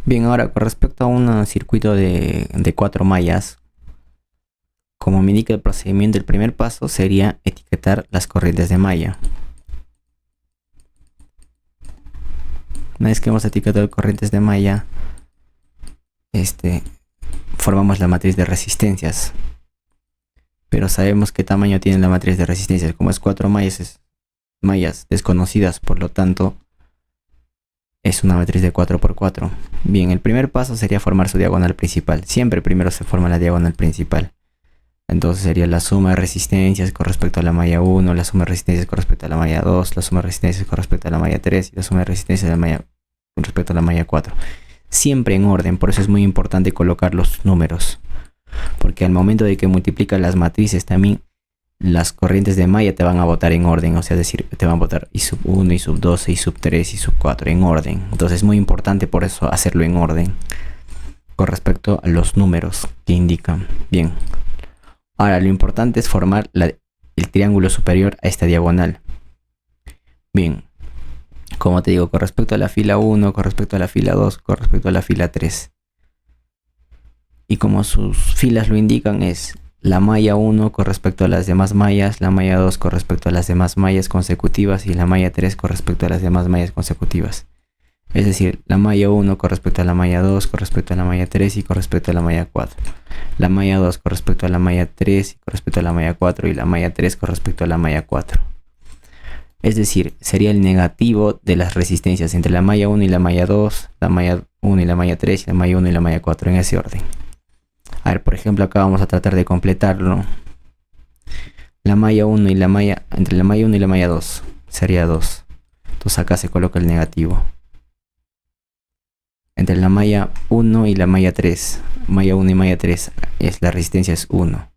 Bien, ahora con respecto a un circuito de cuatro mallas, como me indica el procedimiento, el primer paso sería etiquetar las corrientes de malla. Una vez que hemos etiquetado corrientes de malla, formamos la matriz de resistencias. Pero sabemos qué tamaño tiene la matriz de resistencias. Como es cuatro mallas, mallas desconocidas, por lo tanto es una matriz de 4 por 4. Bien, el primer paso sería formar su diagonal principal. Siempre primero se forma la diagonal principal. Entonces sería la suma de resistencias con respecto a la malla 1, la suma de resistencias con respecto a la malla 2, la suma de resistencias con respecto a la malla 3 y la suma de resistencias de la malla con respecto a la malla 4. Siempre en orden, por eso es muy importante colocar los números. Porque al momento de que multiplicas las matrices también las corrientes de malla te van a botar en orden, o sea, es decir, te van a botar I sub 1, I sub 2, I sub 3, I sub 4 en orden. Entonces es muy importante por eso hacerlo en orden con respecto a los números que indican. Bien, ahora lo importante es formar el triángulo superior a esta diagonal. Bien, como te digo, con respecto a la fila 1, con respecto a la fila 2, con respecto a la fila 3. Y como sus filas lo indican, es la malla 1 con respecto a las demás mallas, la malla 2 con respecto a las demás mallas consecutivas y la malla 3 con respecto a las demás mallas consecutivas. Es decir, la malla 1 con respecto a la malla 2, con respecto a la malla 3 y con respecto a la malla 4. La malla 2 con respecto a la malla 3 y con respecto a la malla 4 y la malla 3 con respecto a la malla 4. Es decir, sería el negativo de las resistencias entre la malla 1 y la malla 2, la malla 1 y la malla 3 y la malla 1 y la malla 4 en ese orden. A ver, por ejemplo, acá vamos a tratar de completarlo. La malla 1 y la malla, entre la malla 1 y la malla 2 sería 2. Entonces acá se coloca el negativo. Entre la malla 1 y la malla 3, malla 1 y malla 3, la resistencia es 1.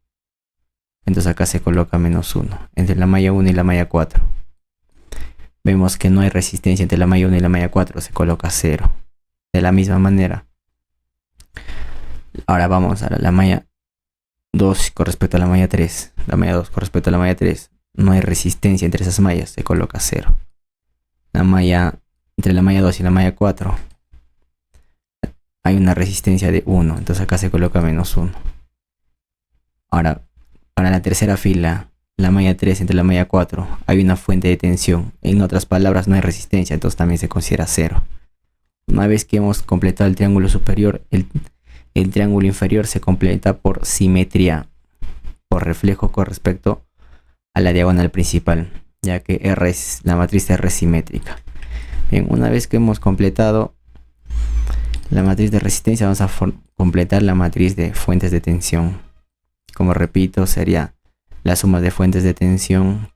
Entonces acá se coloca menos 1. Entre la malla 1 y la malla 4. Vemos que no hay resistencia entre la malla 1 y la malla 4, se coloca 0. De la misma manera. Ahora vamos a la malla 2 con respecto a la malla 3. La malla 2 con respecto a la malla 3. No hay resistencia entre esas mallas, se coloca 0. Entre la malla 2 y la malla 4 hay una resistencia de 1, entonces acá se coloca menos 1. Ahora, para la tercera fila, la malla 3 entre la malla 4, hay una fuente de tensión. En otras palabras, no hay resistencia, entonces también se considera 0. Una vez que hemos completado el triángulo superior, el triángulo inferior se completa por simetría, por reflejo con respecto a la diagonal principal, ya que la matriz R es simétrica. Bien, una vez que hemos completado la matriz de resistencia, vamos a completar la matriz de fuentes de tensión. Como repito, sería la suma de fuentes de tensión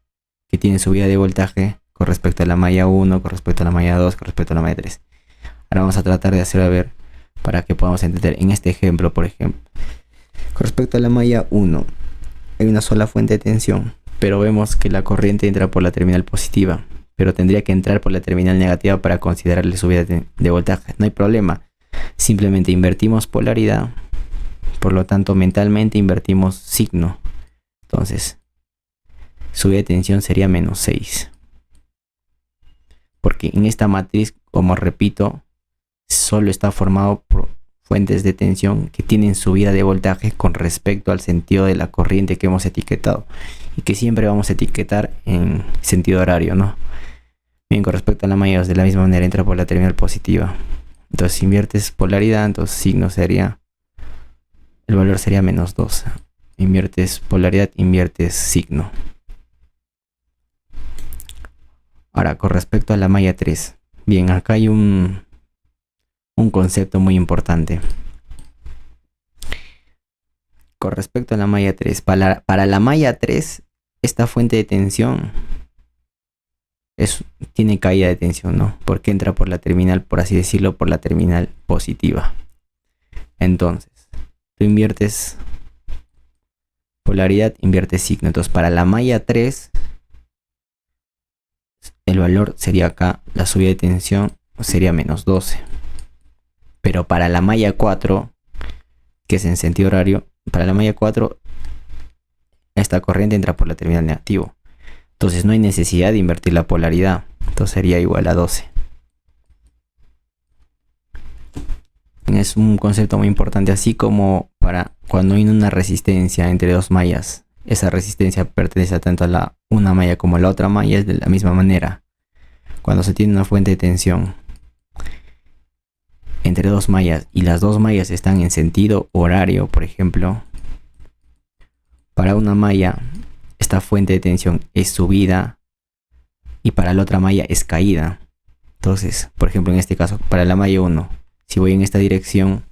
que tienen subida de voltaje con respecto a la malla 1, con respecto a la malla 2, con respecto a la malla 3. Ahora vamos a tratar de hacerlo a ver para que podamos entender. En este ejemplo, por ejemplo, con respecto a la malla 1, hay una sola fuente de tensión, pero vemos que la corriente entra por la terminal positiva, pero tendría que entrar por la terminal negativa para considerarle subida de voltaje. No hay problema, simplemente invertimos polaridad, por lo tanto mentalmente invertimos signo. Entonces, subida de tensión sería menos 6. Porque en esta matriz, como repito, solo está formado por fuentes de tensión que tienen subida de voltaje con respecto al sentido de la corriente que hemos etiquetado. Y que siempre vamos a etiquetar en sentido horario, ¿no? Bien, con respecto a la malla 2, de la misma manera entra por la terminal positiva. Entonces, si inviertes polaridad, entonces signo sería, el valor sería menos 2. Inviertes polaridad, inviertes signo. Ahora, con respecto a la malla 3. Bien, acá hay un concepto muy importante. Con respecto a la malla 3. Para la malla 3, esta fuente de tensión tiene caída de tensión, ¿no? Porque entra por la terminal, por así decirlo, por la terminal positiva. Entonces, tú inviertes polaridad, inviertes signo. Entonces, para la malla 3, el valor sería acá, la subida de tensión sería menos 12. Pero para la malla 4, que es en sentido horario, para la malla 4, esta corriente entra por la terminal negativo. Entonces no hay necesidad de invertir la polaridad. Entonces sería igual a 12. es un concepto muy importante, así como para cuando hay una resistencia entre dos mallas, esa resistencia pertenece tanto a una malla como a la otra malla, es de la misma manera. Cuando se tiene una fuente de tensión entre dos mallas y las dos mallas están en sentido horario, por ejemplo, para una malla esta fuente de tensión es subida y para la otra malla es caída. Entonces, por ejemplo, en este caso, para la malla 1, si voy en esta dirección,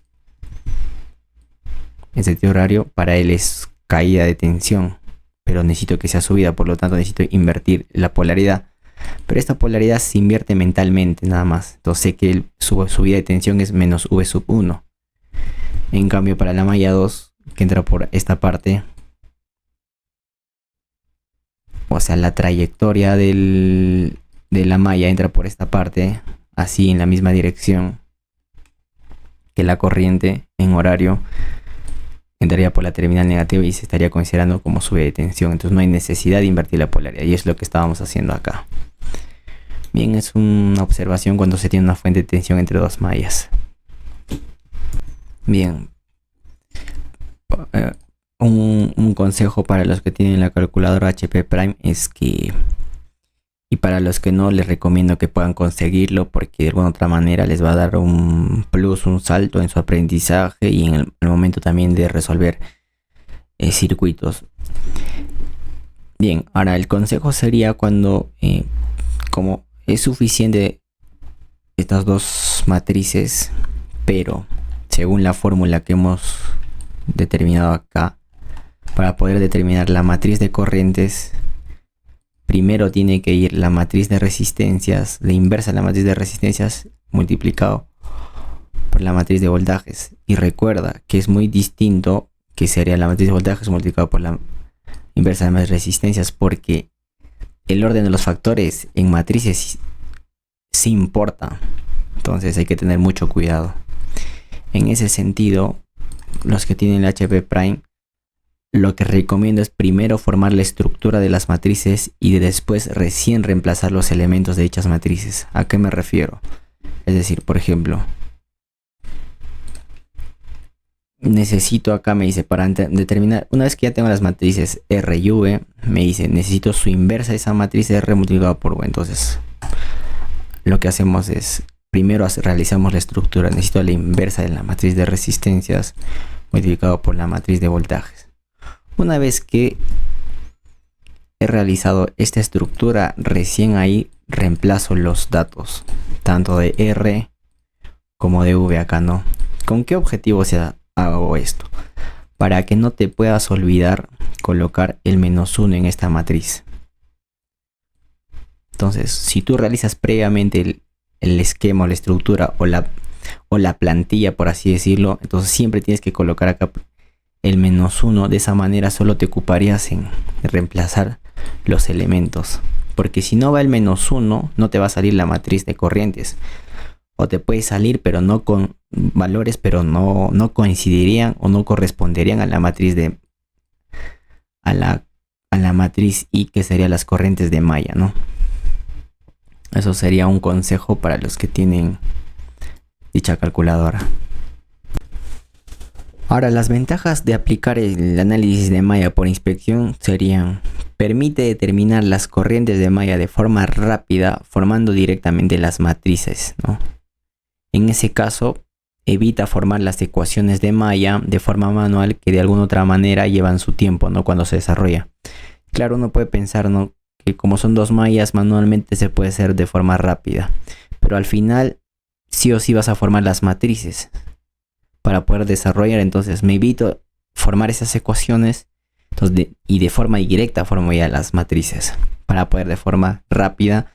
en sentido horario, para él es caída de tensión, pero necesito que sea subida, por lo tanto necesito invertir la polaridad. Pero esta polaridad se invierte mentalmente nada más. Entonces sé que subida de tensión es menos V sub 1. En cambio, para la malla 2, que entra por esta parte, o sea, la trayectoria de la malla entra por esta parte, así en la misma dirección que la corriente en horario, entraría por la terminal negativa y se estaría considerando como subida de tensión. Entonces no hay necesidad de invertir la polaridad, y es lo que estábamos haciendo acá. Bien, es una observación cuando se tiene una fuente de tensión entre dos mallas. Bien, un consejo para los que tienen la calculadora HP Prime es que, y para los que no, les recomiendo que puedan conseguirlo, porque de alguna otra manera les va a dar un plus, un salto en su aprendizaje y en el momento también de resolver circuitos. Bien, ahora el consejo sería cuando, como es suficiente estas dos matrices, pero según la fórmula que hemos determinado acá, para poder determinar la matriz de corrientes, primero tiene que ir la matriz de resistencias, la inversa de la matriz de resistencias multiplicado por la matriz de voltajes. Y recuerda que es muy distinto que sería la matriz de voltajes multiplicado por la inversa de las resistencias, porque el orden de los factores en matrices sí importa. Entonces hay que tener mucho cuidado. En ese sentido, los que tienen el HP Prime, lo que recomiendo es primero formar la estructura de las matrices y después recién reemplazar los elementos de dichas matrices. ¿A qué me refiero? Es decir, por ejemplo, necesito acá, me dice, para determinar, una vez que ya tengo las matrices R y V, me dice, necesito su inversa de esa matriz R multiplicado por V. Entonces, lo que hacemos es, primero realizamos la estructura. Necesito la inversa de la matriz de resistencias multiplicado por la matriz de voltajes. Una vez que he realizado esta estructura, recién ahí reemplazo los datos, tanto de R como de V acá, ¿no? ¿Con qué objetivo hago esto? Para que no te puedas olvidar colocar el -1 en esta matriz. Entonces, si tú realizas previamente el esquema o la estructura o la plantilla, por así decirlo, entonces siempre tienes que colocar acá el -1. De esa manera solo te ocuparías en reemplazar los elementos, porque si no va el -1 no te va a salir la matriz de corrientes, o te puede salir pero no con valores, pero no coincidirían o no corresponderían a la matriz a la matriz I, que serían las corrientes de malla, ¿no? Eso sería un consejo para los que tienen dicha calculadora. Ahora, las ventajas de aplicar el análisis de malla por inspección serían: permite determinar las corrientes de malla de forma rápida formando directamente las matrices, ¿no? En ese caso, evita formar las ecuaciones de malla de forma manual, que de alguna otra manera llevan su tiempo, ¿no? Cuando se desarrolla. Claro, uno puede pensar, ¿no?, que como son dos mallas, manualmente se puede hacer de forma rápida, pero al final sí o sí vas a formar las matrices para poder desarrollar. Entonces me evito formar esas ecuaciones, entonces y de forma directa formo ya las matrices para poder de forma rápida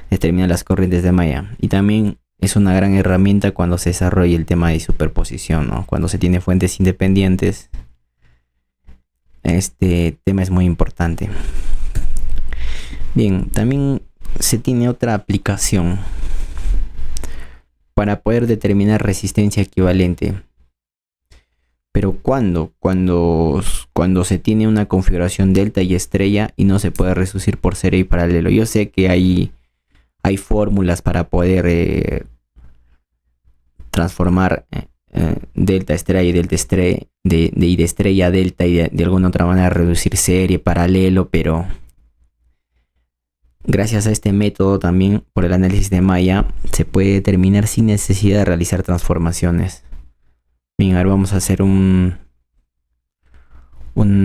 determinar las corrientes de malla. Y también es una gran herramienta cuando se desarrolla el tema de superposición, ¿no? Cuando se tiene fuentes independientes, este tema es muy importante. Bien, también se tiene otra aplicación para poder determinar resistencia equivalente. Pero cuando se tiene una configuración delta y estrella y no se puede reducir por serie y paralelo. Yo sé que hay fórmulas para poder transformar delta estrella y delta estrella, y de estrella a delta, y de alguna otra manera reducir serie, paralelo, pero gracias a este método también por el análisis de malla se puede determinar sin necesidad de realizar transformaciones. Bien, ahora vamos a hacer un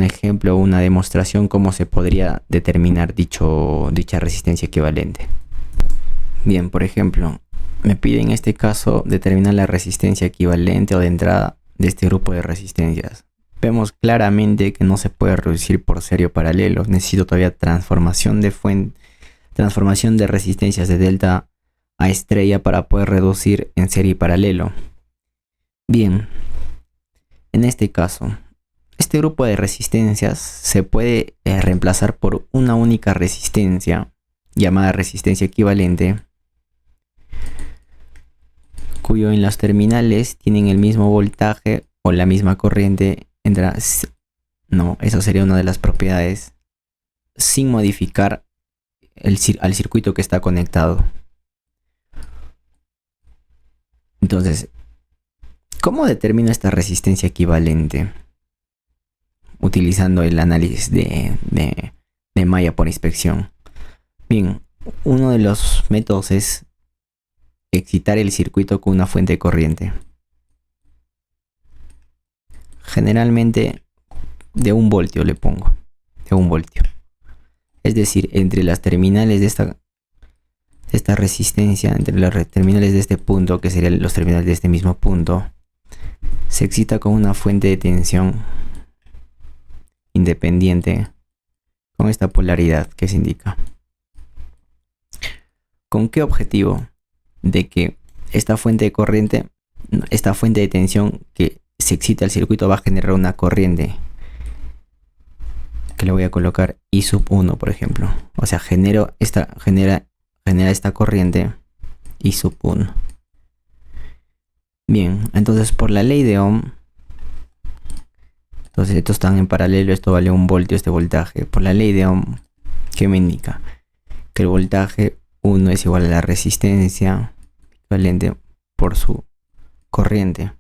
ejemplo, una demostración cómo se podría determinar dicha resistencia equivalente. Bien, por ejemplo, me pide en este caso determinar la resistencia equivalente o de entrada de este grupo de resistencias. Vemos claramente que no se puede reducir por serie o paralelo. Necesito todavía transformación de resistencias de delta a estrella para poder reducir en serie y paralelo. Bien, en este caso, este grupo de resistencias se puede reemplazar por una única resistencia llamada resistencia equivalente, cuyo en los terminales tienen el mismo voltaje o la misma corriente. No, eso sería una de las propiedades, sin modificar al circuito que está conectado. Entonces, ¿cómo determino esta resistencia equivalente? Utilizando el análisis de malla por inspección. Bien, uno de los métodos es excitar el circuito con una fuente de corriente. Generalmente de 1 voltio le pongo. De 1 voltio. Es decir, entre las terminales de esta resistencia, entre las terminales de este punto, que serían los terminales de este mismo punto, se excita con una fuente de tensión independiente con esta polaridad que se indica. ¿Con qué objetivo? De que esta fuente de corriente, esta fuente de tensión que se excita el circuito va a generar una corriente que le voy a colocar I sub 1, por ejemplo. O sea, genera esta corriente I sub 1. Bien, entonces por la ley de Ohm, entonces estos están en paralelo, esto vale 1 voltio, este voltaje. Por la ley de Ohm, ¿qué me indica? Que el voltaje 1 es igual a la resistencia equivalente por su corriente.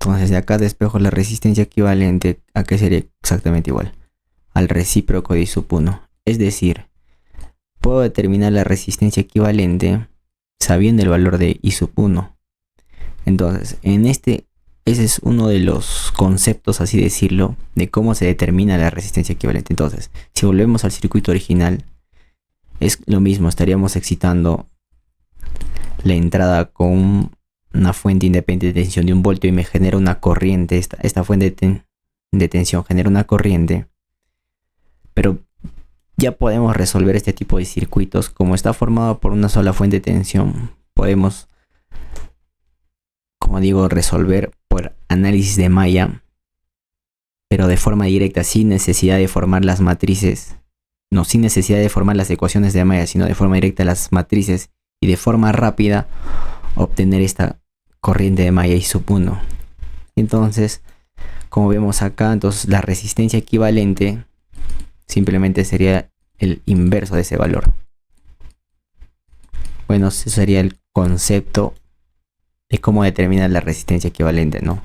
Entonces de acá despejo la resistencia equivalente, ¿a qué sería exactamente igual? Al recíproco de I sub 1. Es decir, puedo determinar la resistencia equivalente sabiendo el valor de I sub 1. Entonces, ese es uno de los conceptos, así decirlo, de cómo se determina la resistencia equivalente. Entonces, si volvemos al circuito original, es lo mismo, estaríamos excitando la entrada con una fuente independiente de tensión de 1 voltio y me genera una corriente. Esta fuente de tensión genera una corriente, pero ya podemos resolver este tipo de circuitos. Como está formado por una sola fuente de tensión, podemos, como digo, resolver por análisis de malla, pero de forma directa, sin necesidad de formar las matrices. No, sin necesidad de formar las ecuaciones de malla, sino de forma directa las matrices y de forma rápida obtener esta corriente de malla I sub 1. Entonces, como vemos acá, entonces la resistencia equivalente simplemente sería el inverso de ese valor. Bueno, ese sería el concepto de cómo determinar la resistencia equivalente, ¿no?